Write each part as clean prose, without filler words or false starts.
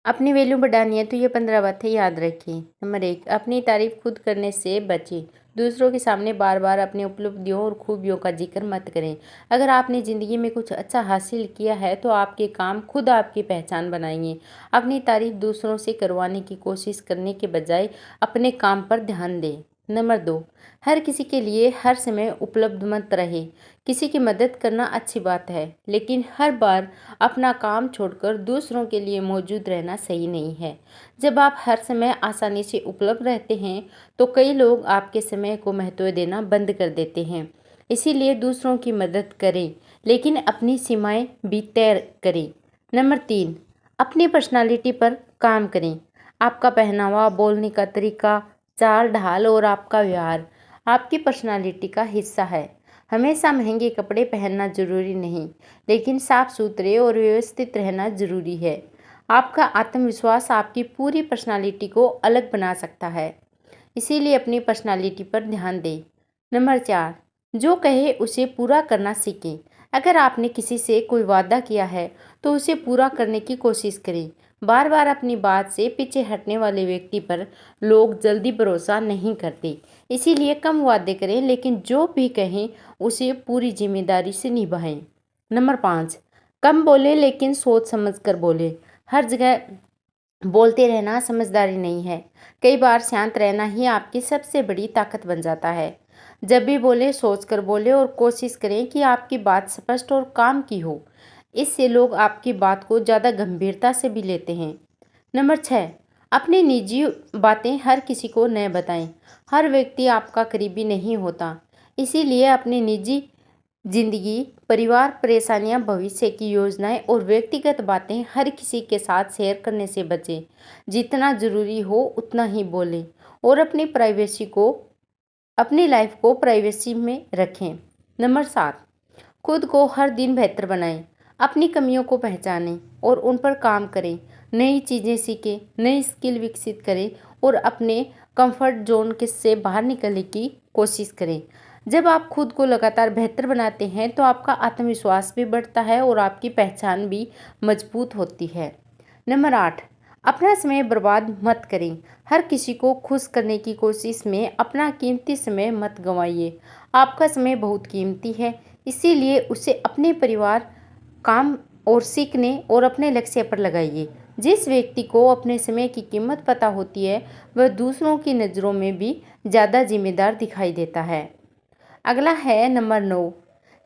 अपनी वैल्यू बढ़ानी है तो ये 15 बातें याद रखें। नंबर 1, अपनी तारीफ खुद करने से बचें। दूसरों के सामने बार बार अपनी उपलब्धियों और खूबियों का जिक्र मत करें। अगर आपने ज़िंदगी में कुछ अच्छा हासिल किया है तो आपके काम खुद आपकी पहचान बनाएंगे। अपनी तारीफ दूसरों से करवाने की कोशिश करने के बजाय अपने काम पर ध्यान दें। नंबर 2, हर किसी के लिए हर समय उपलब्ध मत रहे। किसी की मदद करना अच्छी बात है, लेकिन हर बार अपना काम छोड़कर दूसरों के लिए मौजूद रहना सही नहीं है। जब आप हर समय आसानी से उपलब्ध रहते हैं तो कई लोग आपके समय को महत्व देना बंद कर देते हैं। इसीलिए दूसरों की मदद करें, लेकिन अपनी सीमाएं भी तय करें। नंबर 3, अपनी पर्सनालिटी पर काम करें। आपका पहनावा, बोलने का तरीका, चाल ढाल और आपका व्यवहार आपकी पर्सनालिटी का हिस्सा है। हमेशा महंगे कपड़े पहनना जरूरी नहीं, लेकिन साफ सुथरे और व्यवस्थित रहना जरूरी है। आपका आत्मविश्वास आपकी पूरी पर्सनालिटी को अलग बना सकता है, इसीलिए अपनी पर्सनालिटी पर ध्यान दें। नंबर 4, जो कहे उसे पूरा करना सीखें। अगर आपने किसी से कोई वादा किया है तो उसे पूरा करने की कोशिश करें। बार बार अपनी बात से पीछे हटने वाले व्यक्ति पर लोग जल्दी भरोसा नहीं करते। इसीलिए कम वादे करें, लेकिन जो भी कहें उसे पूरी जिम्मेदारी से निभाएं। नंबर 5, कम बोले लेकिन सोच समझ कर बोले। हर जगह बोलते रहना समझदारी नहीं है। कई बार शांत रहना ही आपकी सबसे बड़ी ताकत बन जाता है। जब भी बोले सोच कर बोले और कोशिश करें कि आपकी बात स्पष्ट और काम की हो। इससे लोग आपकी बात को ज़्यादा गंभीरता से भी लेते हैं। नंबर 6, अपनी निजी बातें हर किसी को न बताएं। हर व्यक्ति आपका करीबी नहीं होता, इसीलिए अपनी निजी जिंदगी, परिवार, परेशानियां, भविष्य की योजनाएं और व्यक्तिगत बातें हर किसी के साथ शेयर करने से बचें। जितना जरूरी हो उतना ही बोलें और अपनी लाइफ को प्राइवेसी में रखें। नंबर 7, खुद को हर दिन बेहतर बनाएं। अपनी कमियों को पहचानें और उन पर काम करें। नई चीज़ें सीखें, नई स्किल विकसित करें और अपने कंफर्ट जोन से बाहर निकलने की कोशिश करें। जब आप खुद को लगातार बेहतर बनाते हैं तो आपका आत्मविश्वास भी बढ़ता है और आपकी पहचान भी मजबूत होती है। नंबर 8, अपना समय बर्बाद मत करें। हर किसी को खुश करने की कोशिश में अपना कीमती समय मत गंवाइए। आपका समय बहुत कीमती है, इसीलिए उसे अपने परिवार, काम और सीखने और अपने लक्ष्य पर लगाइए। जिस व्यक्ति को अपने समय की कीमत पता होती है वह दूसरों की नज़रों में भी ज़्यादा जिम्मेदार दिखाई देता है। अगला है नंबर 9,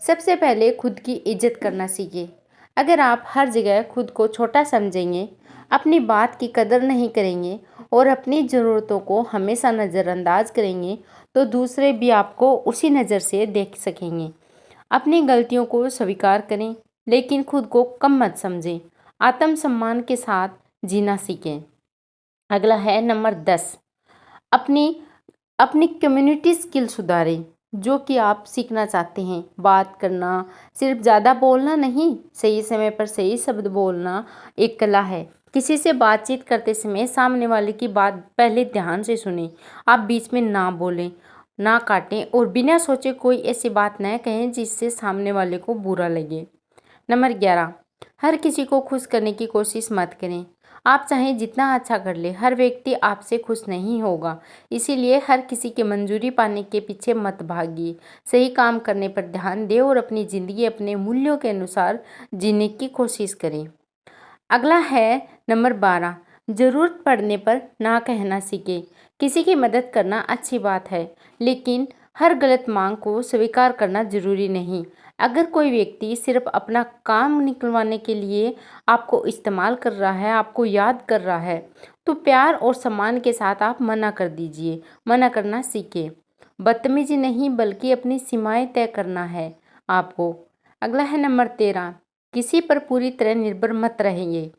सबसे पहले खुद की इज्जत करना सीखें। अगर आप हर जगह खुद को छोटा समझेंगे, अपनी बात की कदर नहीं करेंगे और अपनी ज़रूरतों को हमेशा नज़रअंदाज करेंगे तो दूसरे भी आपको उसी नज़र से देख सकेंगे। अपनी गलतियों को स्वीकार करें, लेकिन खुद को कम मत समझें। आत्मसम्मान के साथ जीना सीखें। अगला है नंबर 10, अपनी अपनी कम्युनिटी स्किल सुधारें। जो कि आप सीखना चाहते हैं, बात करना, सिर्फ ज़्यादा बोलना नहीं, सही समय पर सही शब्द बोलना एक कला है। किसी से बातचीत करते समय सामने वाले की बात पहले ध्यान से सुनें। आप बीच में ना बोलें, ना काटें और बिना सोचे कोई ऐसी बात न कहें जिससे सामने वाले को बुरा लगे। नंबर 11, हर किसी को खुश करने की कोशिश मत करें। आप चाहें जितना अच्छा कर ले, हर व्यक्ति आपसे खुश नहीं होगा, इसीलिए हर किसी की मंजूरी पाने के पीछे मत भागिए। सही काम करने पर ध्यान दें और अपनी ज़िंदगी अपने मूल्यों के अनुसार जीने की कोशिश करें। अगला है नंबर 12, ज़रूरत पड़ने पर ना कहना सीखें। किसी की मदद करना अच्छी बात है, लेकिन हर गलत मांग को स्वीकार करना जरूरी नहीं। अगर कोई व्यक्ति सिर्फ अपना काम निकलवाने के लिए आपको इस्तेमाल कर रहा है, आपको याद कर रहा है, तो प्यार और सम्मान के साथ आप मना कर दीजिए। मना करना सीखें। बदतमीजी नहीं, बल्कि अपनी सीमाएं तय करना है आपको। अगला है नंबर 13, किसी पर पूरी तरह निर्भर मत रहेंगे।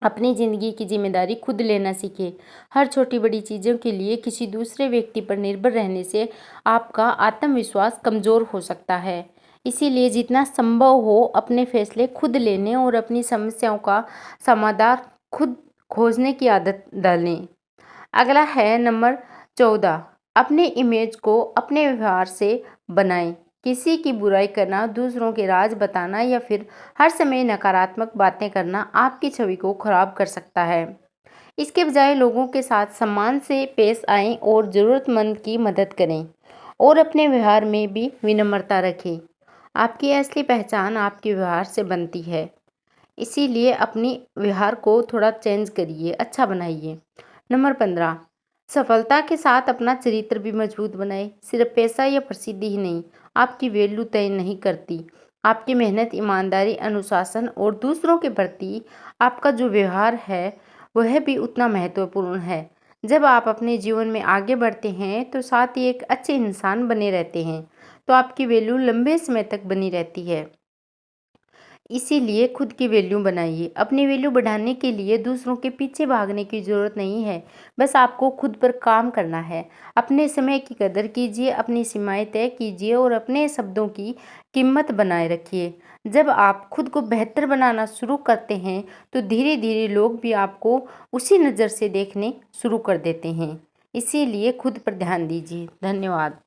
अपनी ज़िंदगी की जिम्मेदारी खुद लेना सीखें। हर छोटी बड़ी चीज़ों के लिए किसी दूसरे व्यक्ति पर निर्भर रहने से आपका आत्मविश्वास कमज़ोर हो सकता है। इसीलिए जितना संभव हो अपने फैसले खुद लेने और अपनी समस्याओं का समाधान खुद खोजने की आदत डालें। अगला है नंबर 14, अपने इमेज को अपने व्यवहार से बनाएं। किसी की बुराई करना, दूसरों के राज बताना या फिर हर समय नकारात्मक बातें करना आपकी छवि को खराब कर सकता है। इसके बजाय लोगों के साथ सम्मान से पेश आएं और ज़रूरतमंद की मदद करें और अपने व्यवहार में भी विनम्रता रखें। आपकी असली पहचान आपके व्यवहार से बनती है, इसीलिए अपनी व्यवहार को थोड़ा चेंज करिए, अच्छा बनाइए। नंबर 15, सफलता के साथ अपना चरित्र भी मजबूत बनाएं। सिर्फ पैसा या प्रसिद्धि ही नहीं आपकी वैल्यू तय नहीं करती। आपकी मेहनत, ईमानदारी, अनुशासन और दूसरों के प्रति आपका जो व्यवहार है वह भी उतना महत्वपूर्ण है। जब आप अपने जीवन में आगे बढ़ते हैं तो साथ ही एक अच्छे इंसान बने रहते हैं, तो आपकी वैल्यू लंबे समय तक बनी रहती है। इसीलिए खुद की वैल्यू बनाइए। अपनी वैल्यू बढ़ाने के लिए दूसरों के पीछे भागने की ज़रूरत नहीं है, बस आपको खुद पर काम करना है। अपने समय की कदर कीजिए, अपनी सीमाएं तय कीजिए और अपने शब्दों की कीमत बनाए रखिए। जब आप खुद को बेहतर बनाना शुरू करते हैं तो धीरे धीरे लोग भी आपको उसी नज़र से देखने शुरू कर देते हैं। इसीलिए खुद पर ध्यान दीजिए। धन्यवाद।